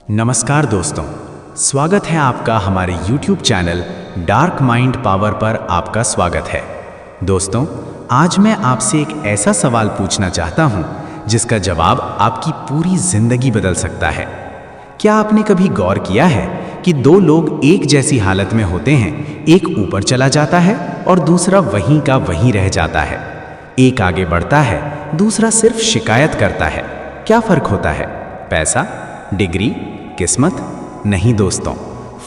नमस्कार दोस्तों, स्वागत है आपका हमारे YouTube channel dark mind power पर। आपका स्वागत है दोस्तों। आज मैं आपसे एक ऐसा सवाल पूछना चाहता हूं जिसका जवाब आपकी पूरी जिंदगी बदल सकता है। क्या आपने कभी गौर किया है कि दो लोग एक जैसी हालत में होते हैं, एक ऊपर चला जाता है और दूसरा वहीं का वहीं रह जाता है। एक आगे बढ़ता है, दूसरा सिर्फ शिकायत करता है। क्या फर्क होता है? पैसा, डिग्री, किस्मत? नहीं दोस्तों,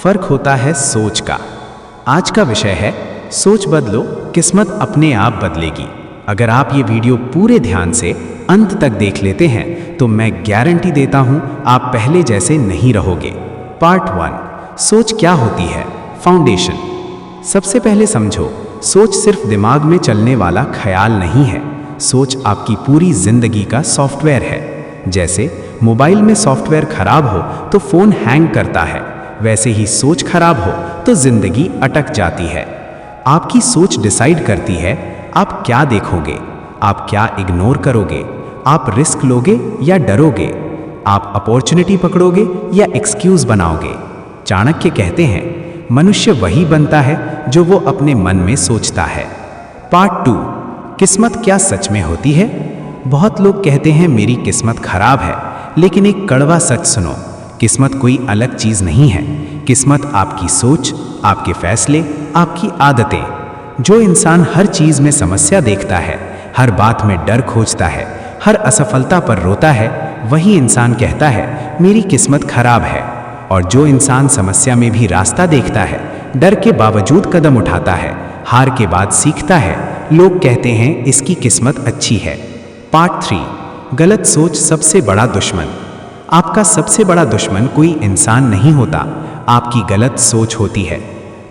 फर्क होता है सोच का। आज का विषय है सोच बदलो, किस्मत अपने आप बदलेगी। अगर आप ये वीडियो पूरे ध्यान से अंत तक देख लेते हैं तो मैं गारंटी देता हूं आप पहले जैसे नहीं रहोगे। पार्ट 1, सोच क्या होती है? फाउंडेशन। सबसे पहले समझो, सोच सिर्फ दिमाग में चलने वाला ख्याल नहीं है। सोच आपकी पूरी जिंदगी का सॉफ्टवेयर है। जैसे मोबाइल में सॉफ्टवेयर खराब हो तो फोन हैंग करता है, वैसे ही सोच खराब हो तो जिंदगी अटक जाती है। आपकी सोच डिसाइड करती है आप क्या देखोगे, आप क्या इग्नोर करोगे, आप रिस्क लोगे या डरोगे, आप अपॉर्चुनिटी पकड़ोगे या एक्सक्यूज बनाओगे। चाणक्य कहते हैं मनुष्य वही बनता है जो वो अपने मन में सोचता है। पार्ट 2, किस्मत क्या सच में होती है? बहुत लोग कहते हैं मेरी किस्मत खराब है, लेकिन एक कड़वा सच सुनो, किस्मत कोई अलग चीज नहीं है। किस्मत आपकी सोच, आपके फैसले, आपकी आदतें। जो इंसान हर चीज में समस्या देखता है, हर बात में डर खोजता है, हर असफलता पर रोता है, वही इंसान कहता है मेरी किस्मत खराब है। और जो इंसान समस्या में भी रास्ता देखता है, डर के बावजूद कदम उठाता है, हार के बाद सीखता है, लोग कहते हैं इसकी किस्मत अच्छी है। पार्ट 3, गलत सोच सबसे बड़ा दुश्मन। आपका सबसे बड़ा दुश्मन कोई इंसान नहीं होता, आपकी गलत सोच होती है।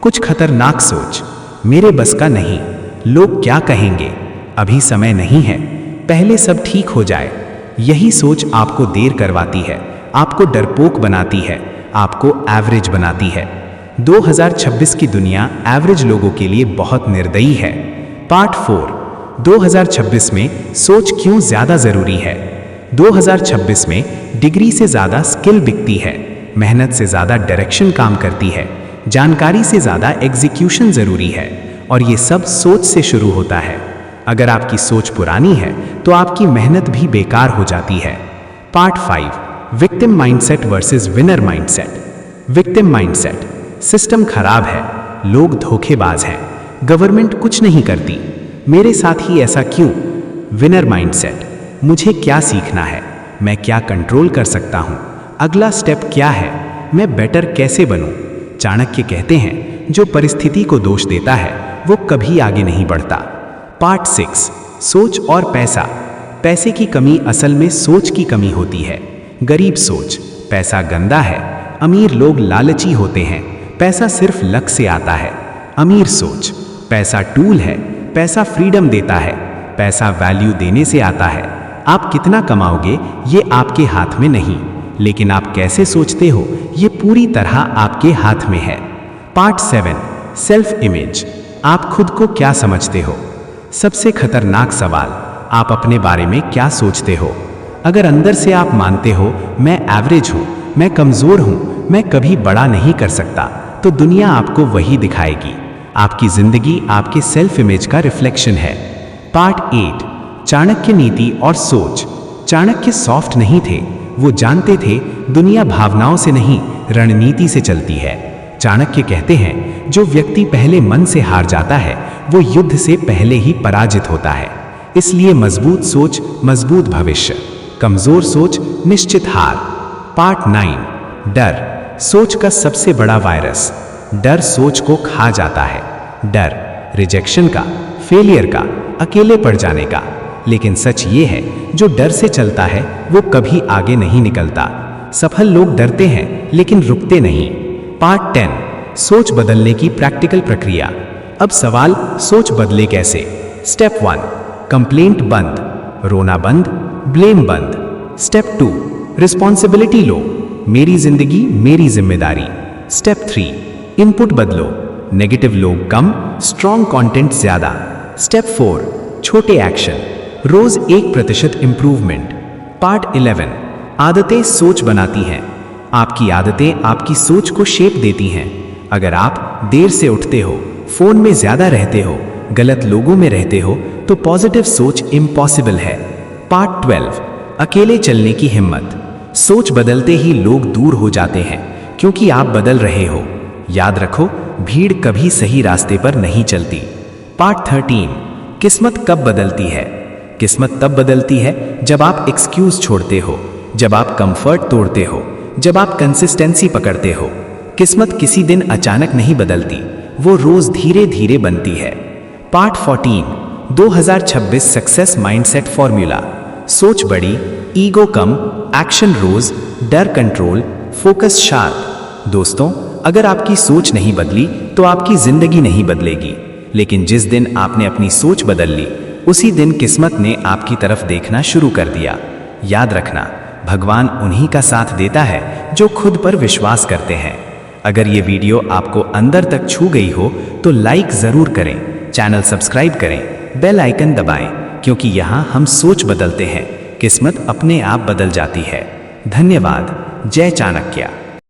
कुछ खतरनाक सोच, मेरे बस का नहीं, लोग क्या कहेंगे, अभी समय नहीं है, पहले सब ठीक हो जाए। यही सोच आपको देर करवाती है, आपको डरपोक बनाती है, आपको एवरेज बनाती है। 2026 की दुनिया एवरेज लोगों के लिए बहुत निर्दयी है। पार्ट 4, 2026 में सोच क्यों ज्यादा जरूरी है? 2026 में डिग्री से ज्यादा स्किल बिकती है, मेहनत से ज्यादा डायरेक्शन काम करती है, जानकारी से ज्यादा एग्जीक्यूशन जरूरी है, और ये सब सोच से शुरू होता है। अगर आपकी सोच पुरानी है तो आपकी मेहनत भी बेकार हो जाती है। Part 5, victim mindset versus winner mindset. Victim mindset, system खराब है, लोग धोखेबाज हैं, गवर्नमेंट कुछ नहीं करती, मेरे साथ ही ऐसा क्यों? विनर माइंडसेट, मुझे क्या सीखना है, मैं क्या कंट्रोल कर सकता हूं, अगला स्टेप क्या है, मैं बेटर कैसे बनूं? चाणक्य कहते हैं जो परिस्थिति को दोष देता है वो कभी आगे नहीं बढ़ता। पार्ट 6, सोच और पैसा। पैसे की कमी असल में सोच की कमी होती है। गरीब सोच, पैसा गंदा है, अमीर लोग लालची होते हैं, पैसा सिर्फ लक से आता है। अमीर सोच, पैसा टूल है, पैसा फ्रीडम देता है, पैसा वैल्यू देने से आता है। आप कितना कमाओगे ये आपके हाथ में नहीं, लेकिन आप कैसे सोचते हो ये पूरी तरह आपके हाथ में है। Part 7, self image. आप खुद को क्या समझते हो? सबसे खतरनाक सवाल, आप अपने बारे में क्या सोचते हो? अगर अंदर से आप मानते हो मैं एवरेज हूं, मैं कमजोर हूं, मैं कभी बड़ा नहीं कर सकता, तो दुनिया आपको वही दिखाएगी। आपकी जिंदगी आपके सेल्फ इमेज का रिफ्लेक्शन है। पार्ट 8, चाणक्य नीति और सोच। चाणक्य सॉफ्ट नहीं थे, वो जानते थे दुनिया भावनाओं से नहीं रणनीति से चलती है। चाणक्य कहते हैं जो व्यक्ति पहले मन से हार जाता है वो युद्ध से पहले ही पराजित होता है। इसलिए मजबूत सोच, मजबूत भविष्य, कमजोर सोच, निश्चित हार। पार्ट 9, डर। सोच का सबसे बड़ा वायरस। डर सोच को खा जाता है। डर रिजेक्शन का, फेलियर का, अकेले पड़ जाने का। लेकिन सच ये है जो डर से चलता है वो कभी आगे नहीं निकलता। सफल लोग डरते हैं लेकिन रुकते नहीं। पार्ट 10, सोच बदलने की प्रैक्टिकल प्रक्रिया। अब सवाल, सोच बदले कैसे? स्टेप 1, कंप्लेंट बंद, रोना बंद, ब्लेम बंद। स्टेप 2, रिस्पॉन्सिबिलिटी लो, मेरी जिंदगी मेरी जिम्मेदारी। स्टेप 3, इनपुट बदलो, नेगेटिव लोग कम, स्ट्रॉन्ग कंटेंट ज्यादा। स्टेप 4, छोटे एक्शन, रोज 1% इंप्रूवमेंट। पार्ट 11, आदतें सोच बनाती हैं। आपकी आदतें आपकी सोच को शेप देती हैं। अगर आप देर से उठते हो, फोन में ज्यादा रहते हो, गलत लोगों में रहते हो, तो पॉजिटिव सोच इम्पॉसिबल है। पार्ट 12, अकेले चलने की हिम्मत। सोच बदलते ही लोग दूर हो जाते हैं, क्योंकि आप बदल रहे हो। याद रखो, भीड़ कभी सही रास्ते पर नहीं चलती। पार्ट 13, किस्मत कब बदलती है। किस्मत तब बदलती है जब आप एक्सक्यूज छोड़ते हो, जब आप कंफर्ट तोड़ते हो, जब आप कंसिस्टेंसी पकड़ते हो। किस्मत किसी दिन अचानक नहीं बदलती, वो रोज धीरे धीरे बनती है। Part 14, 2026 success mindset formula. सोच बड़ी, ईगो कम, एक्शन रोज, डर कंट्रोल, फोकस शार्प। दोस्तों, अगर आपकी सोच नहीं बदली तो आपकी जिंदगी नहीं बदलेगी। लेकिन जिस दिन आपने अपनी सोच बदल ली, उसी दिन किस्मत ने आपकी तरफ देखना शुरू कर दिया। याद रखना, भगवान उन्हीं का साथ देता है जो खुद पर विश्वास करते हैं। अगर ये वीडियो आपको अंदर तक छू गई हो तो लाइक जरूर करें, चैनल सब्सक्राइब करें, बेल आइकन दबाएं, क्योंकि यहाँ हम सोच बदलते हैं, किस्मत अपने आप बदल जाती है। धन्यवाद। जय चाणक्य।